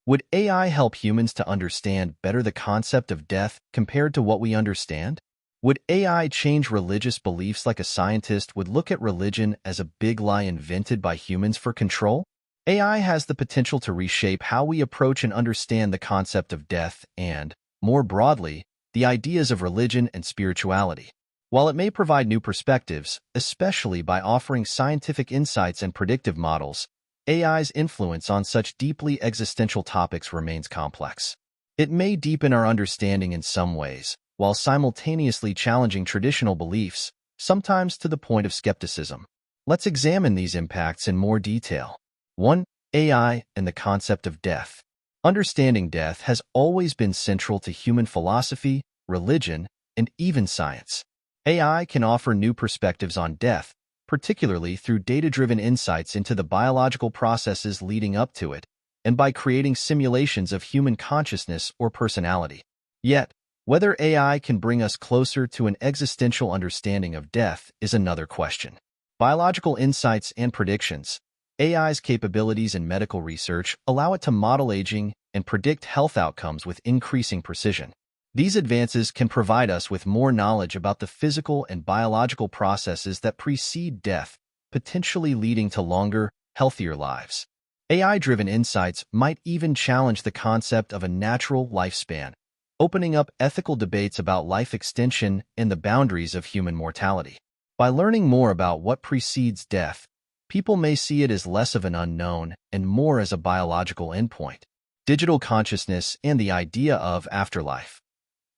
Would AI help humans to understand better the concept of death compared to what we understand? Would AI change religious beliefs like a scientist would look at religion as a big lie invented by humans for control? AI has the potential to reshape how we approach and understand the concept of death and, more broadly, the ideas of religion and spirituality. While it may provide new perspectives, especially by offering scientific insights and predictive models, AI's influence on such deeply existential topics remains complex. It may deepen our understanding in some ways, while simultaneously challenging traditional beliefs, sometimes to the point of skepticism. Let's examine these impacts in more detail. 1. AI and the concept of death. Understanding death has always been central to human philosophy, religion, and even science. AI can offer new perspectives on death, particularly through data-driven insights into the biological processes leading up to it, and by creating simulations of human consciousness or personality. Yet, whether AI can bring us closer to an existential understanding of death is another question. Biological insights and predictions. AI's capabilities in medical research allow it to model aging and predict health outcomes with increasing precision. These advances can provide us with more knowledge about the physical and biological processes that precede death, potentially leading to longer, healthier lives. AI-driven insights might even challenge the concept of a natural lifespan, opening up ethical debates about life extension and the boundaries of human mortality. By learning more about what precedes death, people may see it as less of an unknown and more as a biological endpoint. Digital consciousness and the idea of afterlife.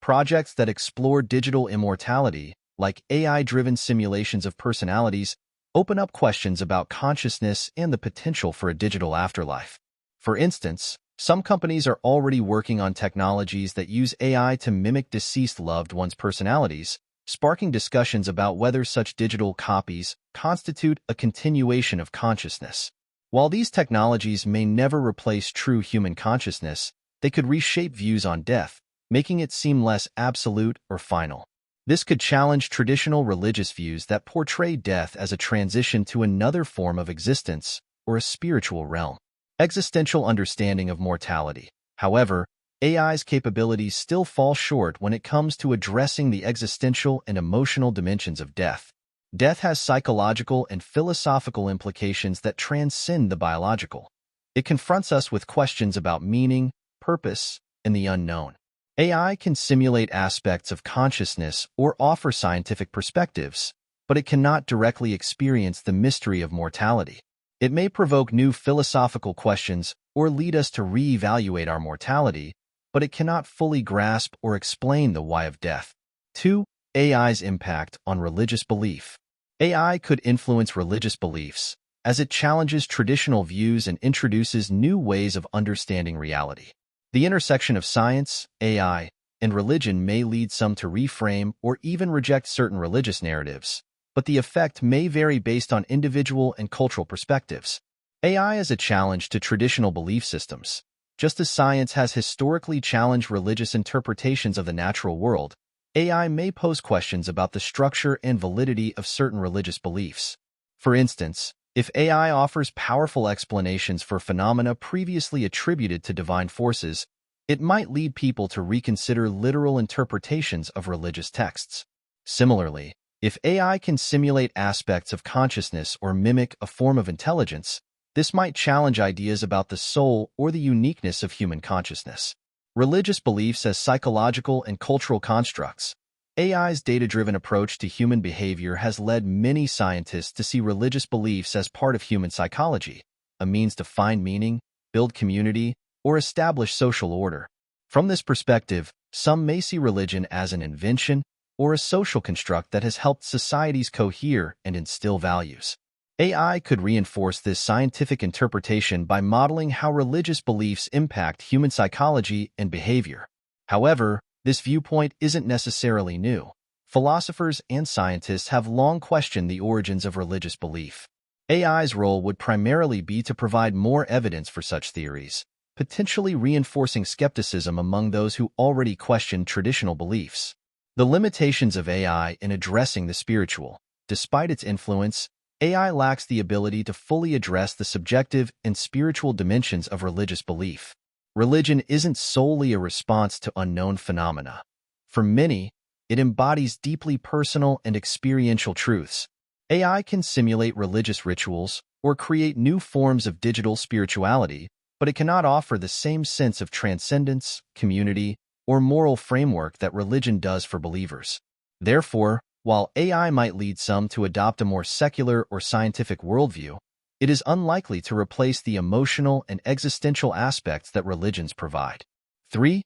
Projects that explore digital immortality, like AI-driven simulations of personalities, open up questions about consciousness and the potential for a digital afterlife. For instance, some companies are already working on technologies that use AI to mimic deceased loved ones' personalities, sparking discussions about whether such digital copies constitute a continuation of consciousness. While these technologies may never replace true human consciousness, they could reshape views on death, making it seem less absolute or final. This could challenge traditional religious views that portray death as a transition to another form of existence or a spiritual realm. Existential understanding of mortality. However, AI's capabilities still fall short when it comes to addressing the existential and emotional dimensions of death. Death has psychological and philosophical implications that transcend the biological. It confronts us with questions about meaning, purpose, and the unknown. AI can simulate aspects of consciousness or offer scientific perspectives, but it cannot directly experience the mystery of mortality. It may provoke new philosophical questions or lead us to reevaluate our mortality, but it cannot fully grasp or explain the why of death. 2. AI's impact on religious belief. AI could influence religious beliefs as it challenges traditional views and introduces new ways of understanding reality. The intersection of science, AI, and religion may lead some to reframe or even reject certain religious narratives, but the effect may vary based on individual and cultural perspectives. AI is a challenge to traditional belief systems. Just as science has historically challenged religious interpretations of the natural world, AI may pose questions about the structure and validity of certain religious beliefs. For instance, if AI offers powerful explanations for phenomena previously attributed to divine forces, it might lead people to reconsider literal interpretations of religious texts. Similarly, if AI can simulate aspects of consciousness or mimic a form of intelligence, this might challenge ideas about the soul or the uniqueness of human consciousness. Religious beliefs as psychological and cultural constructs. AI's data-driven approach to human behavior has led many scientists to see religious beliefs as part of human psychology, a means to find meaning, build community, or establish social order. From this perspective, some may see religion as an invention or a social construct that has helped societies cohere and instill values. AI could reinforce this scientific interpretation by modeling how religious beliefs impact human psychology and behavior. However, this viewpoint isn't necessarily new. Philosophers and scientists have long questioned the origins of religious belief. AI's role would primarily be to provide more evidence for such theories, potentially reinforcing skepticism among those who already question traditional beliefs. The limitations of AI in addressing the spiritual. Despite its influence, AI lacks the ability to fully address the subjective and spiritual dimensions of religious belief. Religion isn't solely a response to unknown phenomena. For many, it embodies deeply personal and experiential truths. AI can simulate religious rituals or create new forms of digital spirituality, but it cannot offer the same sense of transcendence, community, or moral framework that religion does for believers. Therefore, while AI might lead some to adopt a more secular or scientific worldview, it is unlikely to replace the emotional and existential aspects that religions provide. 3.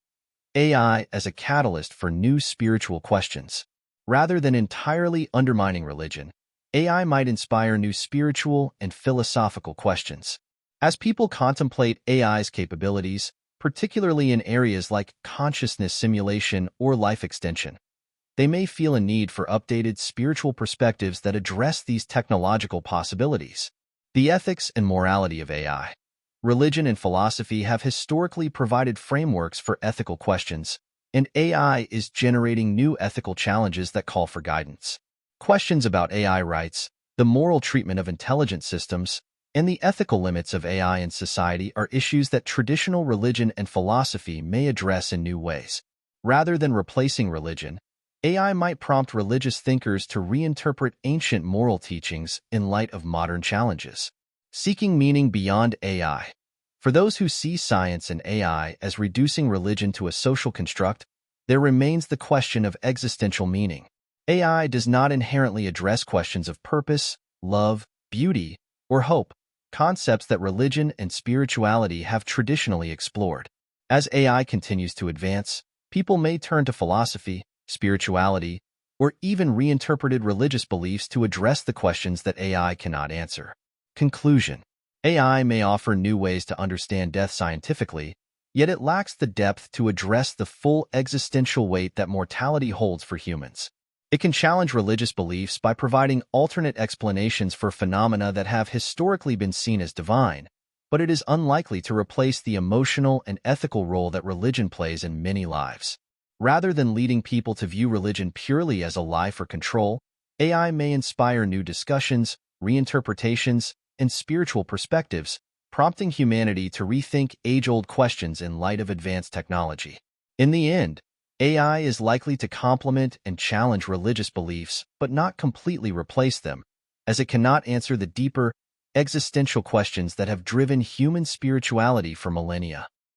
AI as a catalyst for new spiritual questions. Rather than entirely undermining religion, AI might inspire new spiritual and philosophical questions. As people contemplate AI's capabilities, particularly in areas like consciousness simulation or life extension, they may feel a need for updated spiritual perspectives that address these technological possibilities. The ethics and morality of AI. Religion and philosophy have historically provided frameworks for ethical questions, and AI is generating new ethical challenges that call for guidance. Questions about AI rights, the moral treatment of intelligent systems, and the ethical limits of AI in society are issues that traditional religion and philosophy may address in new ways. Rather than replacing religion, AI might prompt religious thinkers to reinterpret ancient moral teachings in light of modern challenges. Seeking meaning beyond AI. For those who see science and AI as reducing religion to a social construct, there remains the question of existential meaning. AI does not inherently address questions of purpose, love, beauty, or hope, concepts that religion and spirituality have traditionally explored. As AI continues to advance, people may turn to philosophy, spirituality, or even reinterpreted religious beliefs to address the questions that AI cannot answer. Conclusion. AI may offer new ways to understand death scientifically, yet it lacks the depth to address the full existential weight that mortality holds for humans. It can challenge religious beliefs by providing alternate explanations for phenomena that have historically been seen as divine, but it is unlikely to replace the emotional and ethical role that religion plays in many lives. Rather than leading people to view religion purely as a lie for control, AI may inspire new discussions, reinterpretations, and spiritual perspectives, prompting humanity to rethink age-old questions in light of advanced technology. In the end, AI is likely to complement and challenge religious beliefs, but not completely replace them, as it cannot answer the deeper, existential questions that have driven human spirituality for millennia.